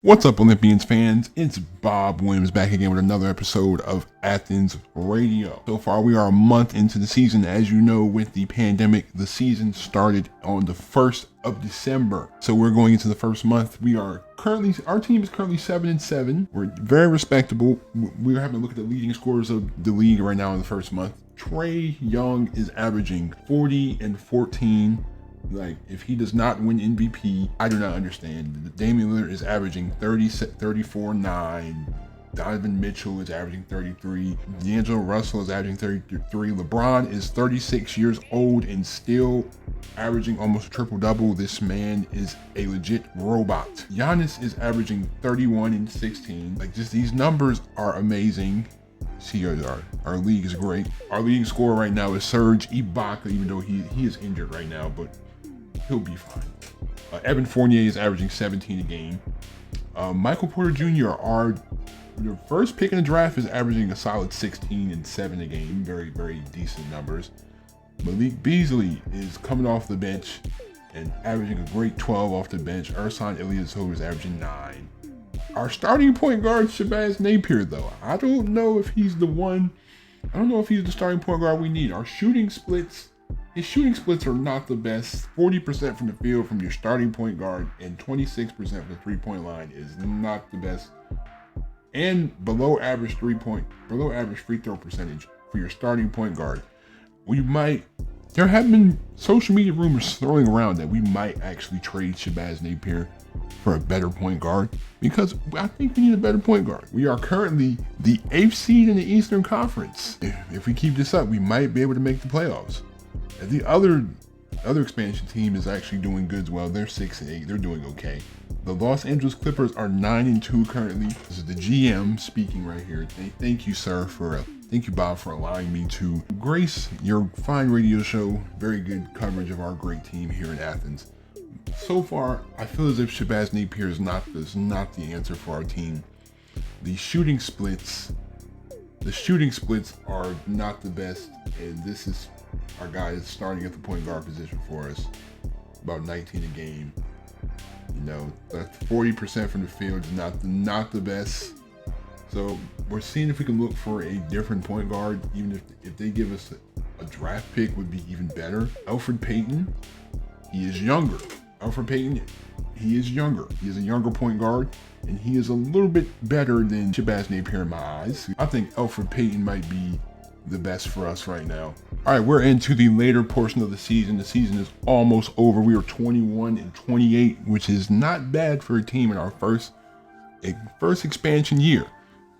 What's up, Olympians fans? It's Bob Williams back again with another episode of Athens Radio. So far, we are a month into the season. As you know, with the pandemic, the season started on the 1st of December. So we're going into the first month. Our team is currently 7-7. We're very respectable. We're having a look at the leading scorers of the league right now in the first month. Trae Young is averaging 40 and 14. Like, if he does not win MVP, I do not understand. Damian Lillard is averaging 34-9. Donovan Mitchell is averaging 33. D'Angelo Russell is averaging 33. LeBron is 36 years old and still averaging almost a triple-double. This man is a legit robot. Giannis is averaging 31 and 16. Like, just these numbers are amazing. See, our league is great. Our leading scorer right now is Serge Ibaka, even though he is injured right now, but he'll be fine. Evan Fournier is averaging 17 a game. Michael Porter Jr., our first pick in the draft, is averaging a solid 16 and 7 a game. Very, very decent numbers. Malik Beasley is coming off the bench and averaging a great 12 off the bench. Ersan Ilyasova is averaging 9. Our starting point guard, Shabazz Napier, though, I don't know if he's the one. I don't know if he's the starting point guard we need. Our shooting splits, his shooting splits are not the best. 40% from the field from your starting point guard and 26% from the three-point line is not the best. And below average free throw percentage for your starting point guard. There have been social media rumors throwing around that we might actually trade Shabazz Napier for a better point guard, because I think we need a better point guard. We are currently the 8th seed in the Eastern Conference. If we keep this up, we might be able to make the playoffs. The other expansion team is actually doing good as well. They're 6-8. They're doing okay. The Los Angeles Clippers are 9-2 currently. This is the GM speaking right here. Thank you, sir, thank you, Bob, for allowing me to grace your fine radio show. Very good coverage of our great team here in Athens. So far, I feel as if Shabazz Napier is not the answer for our team. The shooting splits are not the best, and this is our guy is starting at the point guard position for us, about 19 a game. You know, that 40% from the field is not the best. So we're seeing if we can look for a different point guard, even if they give us a draft pick would be even better. Elfrid Payton, he is younger. He is younger. He is a younger point guard, and he is a little bit better than Shabazz Napier in my eyes. I think Elfrid Payton might be the best for us right now. All right, we're into the later portion of the season. The season is almost over. We are 21-28, which is not bad for a team in our first expansion year.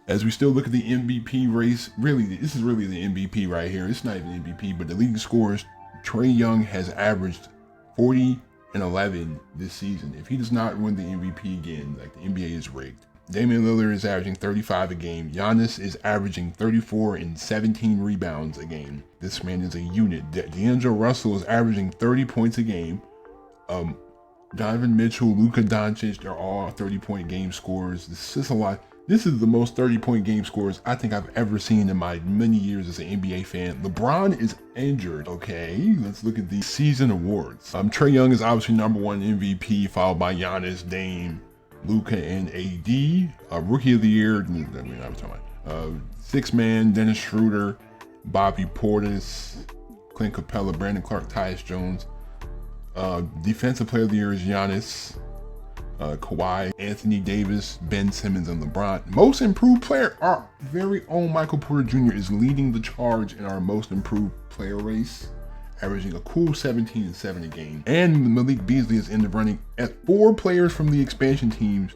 As we still look at the MVP race, this is really the MVP right here. It's not even MVP, but the leading scorers, Trae Young has averaged 40 and 11 this season. If he does not win the MVP again, like, the NBA is rigged. Damian Lillard is averaging 35 a game. Giannis is averaging 34 and 17 rebounds a game. This man is a unit. D'Angelo Russell is averaging 30 points a game. Donovan Mitchell, Luka Doncic, they're all 30-point game scorers. This is a lot. This is the most 30-point game scorers I think I've ever seen in my many years as an NBA fan. LeBron is injured. Okay, let's look at the season awards. Trae Young is obviously #1 MVP, followed by Giannis, Dame, Luka, and AD. Rookie of the Year, sixth man, Dennis Schroeder, Bobby Portis, Clint Capella, Brandon Clark, Tyus Jones. Defensive Player of the Year is Giannis, Kawhi, Anthony Davis, Ben Simmons, and LeBron. Most improved player, our very own Michael Porter Jr. is leading the charge in our most improved player race, averaging a cool 17 and 7 a game. And Malik Beasley is in the running. 4 players from the expansion teams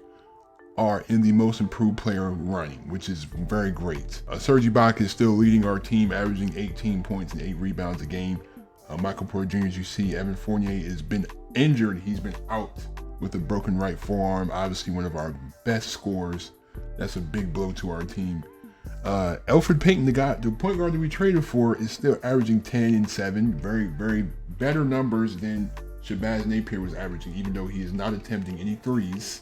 are in the most improved player running, which is very great. Serge Ibaka is still leading our team, averaging 18 points and 8 rebounds a game. Michael Porter Jr., as you see, Evan Fournier has been injured. He's been out with a broken right forearm. Obviously one of our best scorers. That's a big blow to our team. Elfrid Payton, the point guard that we traded for, is still averaging 10 and 7. Very, very better numbers than Shabazz Napier was averaging, even though he is not attempting any threes.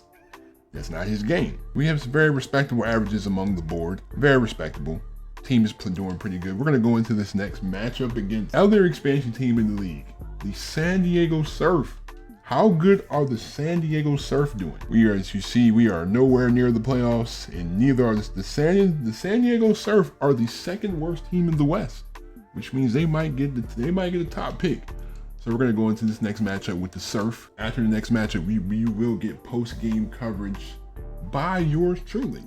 That's not his game. We have some very respectable averages among the board. Very respectable. Team is doing pretty good. We're going to go into this next matchup against other expansion team in the league, the San Diego Surf. How good are the San Diego Surf doing? As you see, we are nowhere near the playoffs, and neither are the San Diego Surf are the second worst team in the West, which means they might get a top pick. So we're gonna go into this next matchup with the Surf. After the next matchup, we will get post-game coverage by yours truly.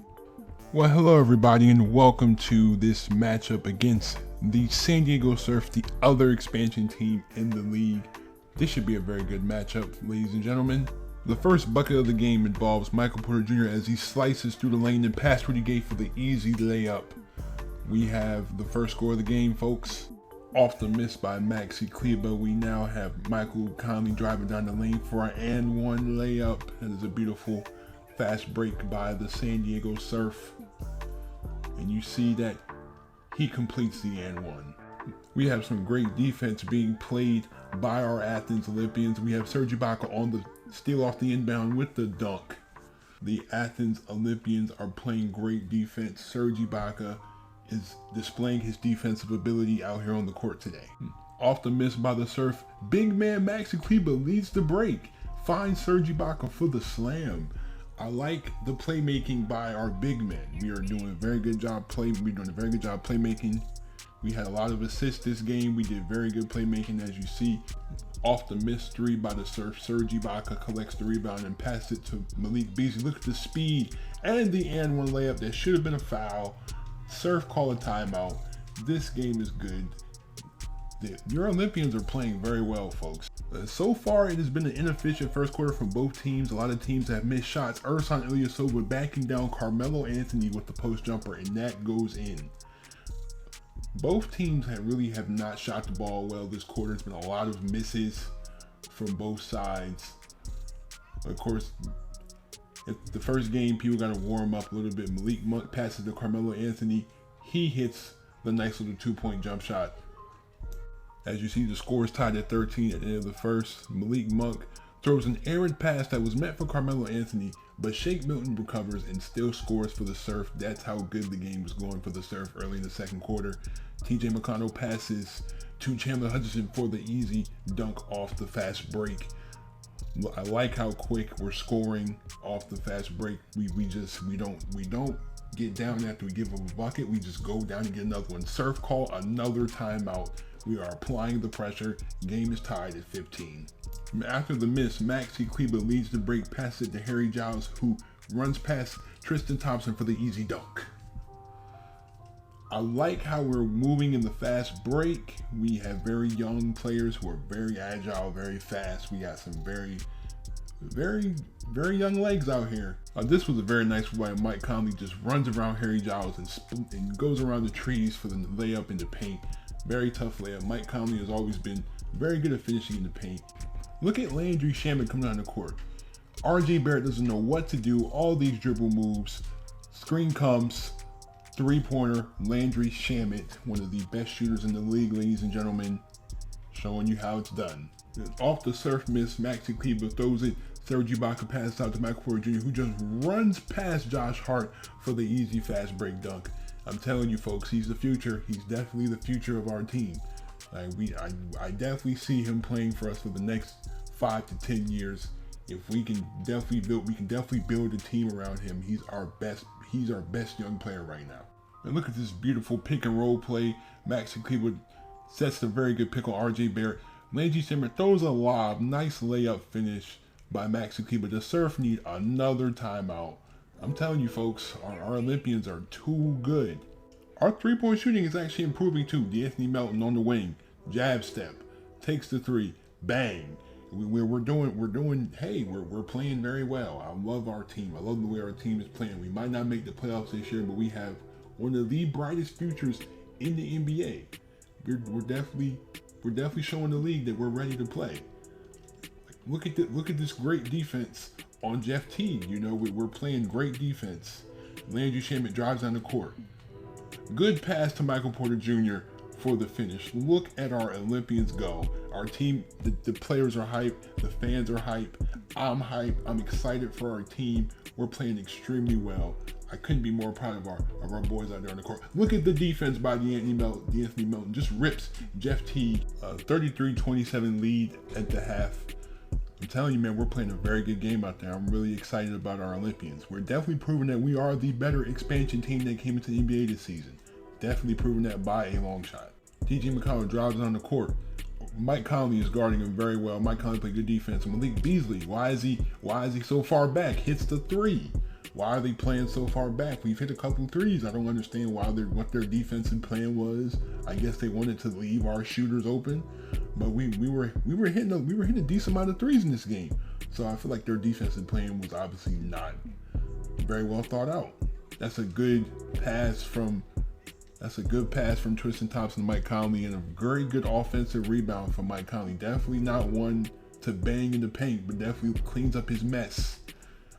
Well, hello everybody, and welcome to this matchup against the San Diego Surf, the other expansion team in the league. This should be a very good matchup, ladies and gentlemen. The first bucket of the game involves Michael Porter Jr. as he slices through the lane and pass Rudy Gay for the easy layup. We have the first score of the game, folks. Off the miss by Maxi Kleba, we now have Michael Conley driving down the lane for an and one layup. That is a beautiful fast break by the San Diego Surf. And you see that he completes the and one. We have some great defense being played by our Athens Olympians. We have Serge Ibaka on the steal off the inbound with the dunk. The Athens Olympians are playing great defense. Serge Ibaka is displaying his defensive ability out here on the court today. Off the miss by the Surf, big man Maxi Kleba leads the break. Finds Serge Ibaka for the slam. I like the playmaking by our big men. We are doing a very good job playmaking. We had a lot of assists this game. We did very good playmaking, as you see. Off the miss three by the Surf, Serge Ibaka collects the rebound and passes it to Malik Beasley. Look at the speed and the and one layup. That should have been a foul. Surf call a timeout. This game is good. Your Olympians are playing very well, folks. So far, it has been an inefficient first quarter from both teams. A lot of teams have missed shots. Ersan Ilyasova backing down Carmelo Anthony with the post jumper, and that goes in. Both teams really have not shot the ball well this quarter. It's been a lot of misses from both sides. Of course, the first game, people got to warm up a little bit. Malik Monk passes to Carmelo Anthony. He hits the nice little two-point jump shot. As you see, the score is tied at 13 at the end of the first. Malik Monk throws an errant pass that was meant for Carmelo Anthony, but Shake Milton recovers and still scores for the Surf. That's how good the game was going for the Surf early in the second quarter. TJ McConnell passes to Chandler Hutchison for the easy dunk off the fast break. I like how quick we're scoring off the fast break. We don't get down after we give them a bucket. We just go down and get another one. Surf call another timeout. We are applying the pressure. Game is tied at 15. After the miss, Maxi Kleba leads the break, passes it to Harry Giles, who runs past Tristan Thompson for the easy dunk. I like how we're moving in the fast break. We have very young players who are very agile, very fast. We got some very young legs out here. This was a very nice way. Mike Conley just runs around Harry Giles and goes around the trees for the layup in the paint. Very tough layup. Mike Conley has always been very good at finishing in the paint. Look at Landry Shamet coming down the court. RJ Barrett doesn't know what to do. All these dribble moves. Screen comes. Three-pointer. Landry Shamet, one of the best shooters in the league, ladies and gentlemen. Showing you how it's done. Off the Surf miss, Maxi Kleba throws it. Serge Ibaka passes out to Michael Porter Jr., who just runs past Josh Hart for the easy fast break dunk. I'm telling you, folks, he's the future. He's definitely the future of our team. I definitely see him playing for us for the next 5 to 10 years. If we can definitely build a team around him. He's our best young player right now. And look at this beautiful pick and roll play. Maxi Kleba sets a very good pick on RJ Barrett. Landry Shamet throws a lob. Nice layup finish by Maxi Kleba. The Surf need another timeout. I'm telling you, folks, our Olympians are too good. Our three-point shooting is actually improving too. D'Anthony Melton on the wing, jab step, takes the three, bang. We're playing very well. I love our team. I love the way our team is playing. We might not make the playoffs this year, but we have one of the brightest futures in the NBA. We're definitely showing the league that we're ready to play. Look at this great defense on Jeff Teague. You know, we're playing great defense. Landry Shamet drives down the court. Good pass to Michael Porter Jr. for the finish. Look at our Olympians go. Our team, the players are hype. The fans are hype. I'm hype. I'm excited for our team. We're playing extremely well. I couldn't be more proud of our boys out there on the court. Look at the defense by D'Anthony Melton. Just rips Jeff Teague. 33-27 lead at the half. I'm telling you, man, we're playing a very good game out there. I'm really excited about our Olympians. We're definitely proving that we are the better expansion team that came into the NBA this season. Definitely proving that by a long shot. TJ McConnell drives on the court. Mike Conley is guarding him very well. Mike Conley played good defense. Malik Beasley, why is he so far back? Hits the three. Why are they playing so far back? We've hit a couple threes. I don't understand what their defensive plan was. I guess they wanted to leave our shooters open, but we were hitting a decent amount of threes in this game. So I feel like their defensive plan was obviously not very well thought out. That's a good pass from Tristan Thompson to Mike Conley, and a very good offensive rebound from Mike Conley. Definitely not one to bang in the paint, but definitely cleans up his mess.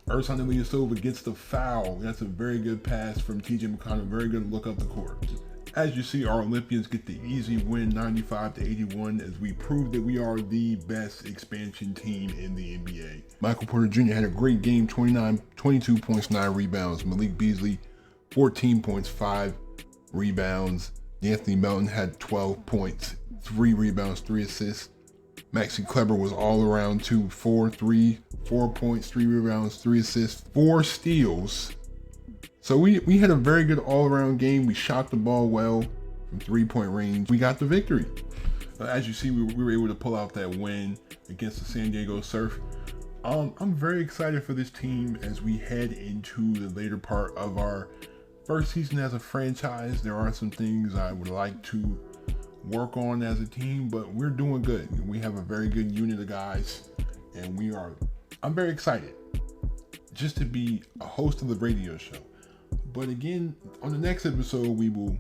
Ersan Ilyasova gets the foul. That's a very good pass from TJ McConnell. Very good look up the court. As you see, our Olympians get the easy win, 95-81, as we prove that we are the best expansion team in the NBA. Michael Porter Jr. had a great game, 22 points, 9 rebounds. Malik Beasley, 14 points, 5 rebounds. Anthony Melton had 12 points, 3 rebounds, 3 assists. Maxi Kleber was all around too, 4 points, 3 rebounds, 3 assists, 4 steals. So we had a very good all-around game. We shot the ball well from 3-point range. We got the victory. As you see, we were able to pull out that win against the San Diego Surf. I'm very excited for this team as we head into the later part of our first season as a franchise. There are some things I would like to work on as a team, but we're doing good. We have a very good unit of guys, and I'm very excited just to be a host of the radio show. But again, on the next episode, we will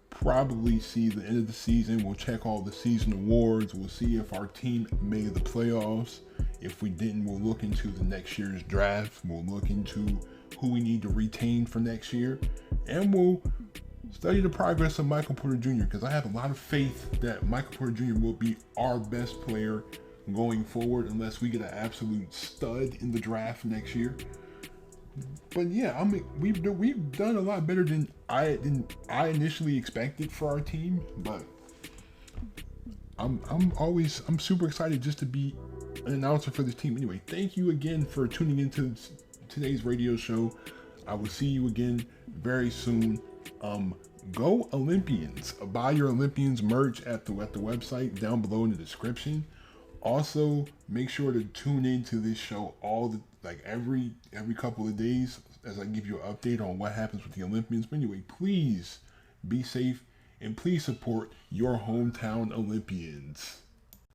probably see the end of the season. We'll check all the season awards. We'll see if our team made the playoffs. If we didn't, we'll look into the next year's draft. We'll look into who we need to retain for next year, and we'll study the progress of Michael Porter Jr., because I have a lot of faith that Michael Porter Jr. will be our best player going forward, unless we get an absolute stud in the draft next year. But yeah, we've done a lot better than I initially expected for our team. But I'm super excited just to be an announcer for this team. Anyway, thank you again for tuning into today's radio show. I will see you again very soon. Go Olympians! Buy your Olympians merch at the website down below in the description. Also, make sure to tune into this show every couple of days as I give you an update on what happens with the Olympians. But anyway, please be safe and please support your hometown Olympians.